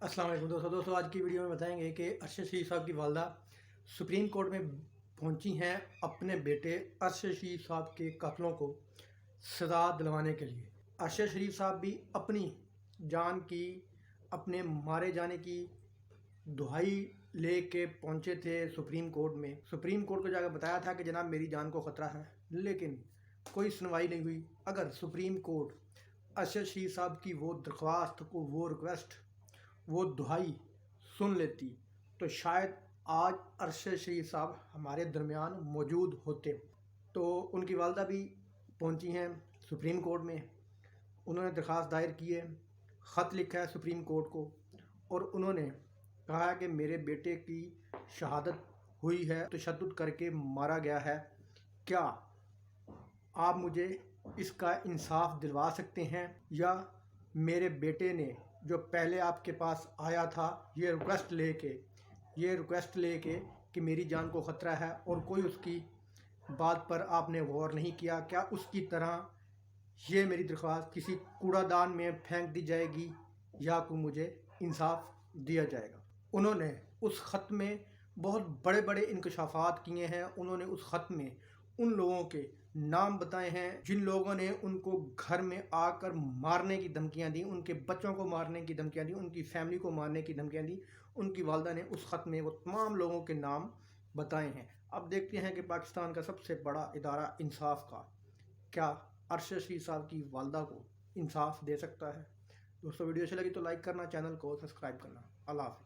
अस्सलाम वालेकुम दोस्तों आज की वीडियो में बताएंगे कि अरशद शरीफ साहब की वालदा सुप्रीम कोर्ट में पहुंची हैं अपने बेटे अरशद शरीफ साहब के कातलों को सज़ा दिलवाने के लिए। अरशद शरीफ साहब भी अपनी जान की, अपने मारे जाने की दुहाई ले के पहुँचे थे सुप्रीम कोर्ट में। सुप्रीम कोर्ट को जाकर बताया था कि जनाब मेरी जान को ख़तरा है, लेकिन कोई सुनवाई नहीं हुई। अगर सुप्रीम कोर्ट अरशद शरीफ साहब की वो दरख्वास्त को, वो रिक्वेस्ट, वो दुहाई सुन लेती तो शायद आज अरशद शरीफ साहब हमारे दरमियान मौजूद होते। तो उनकी वालदा भी पहुंची हैं सुप्रीम कोर्ट में। उन्होंने दरख्वास्त दायर की है, ख़त लिखा है सुप्रीम कोर्ट को, और उन्होंने कहा है कि मेरे बेटे की शहादत हुई है, तशद्दुद करके मारा गया है। क्या आप मुझे इसका इंसाफ दिलवा सकते हैं, या मेरे बेटे ने जो पहले आपके पास आया था ये रिक्वेस्ट लेके कि मेरी जान को ख़तरा है और कोई उसकी बात पर आपने गौर नहीं किया, क्या उसकी तरह ये मेरी दरख्वास्त किसी कूड़ादान में फेंक दी जाएगी या को मुझे इंसाफ दिया जाएगा। उन्होंने उस ख़त में बहुत बड़े बड़े इंकशाफात किए हैं। उन्होंने उस ख़त में उन लोगों के नाम बताए हैं जिन लोगों ने उनको घर में आकर मारने की धमकियां दी, उनके बच्चों को मारने की धमकियां दी, उनकी फैमिली को मारने की धमकियां दी। उनकी वालदा ने उस ख़त में वो तमाम लोगों के नाम बताए हैं। अब देखते हैं कि पाकिस्तान का सबसे बड़ा इदारा इंसाफ का क्या अरशद शरीफ साहब की वालदा को इंसाफ दे सकता है। दोस्तों वीडियो अच्छी लगी तो लाइक करना, चैनल को सब्सक्राइब करना। अल्लाह हाफ़िज़।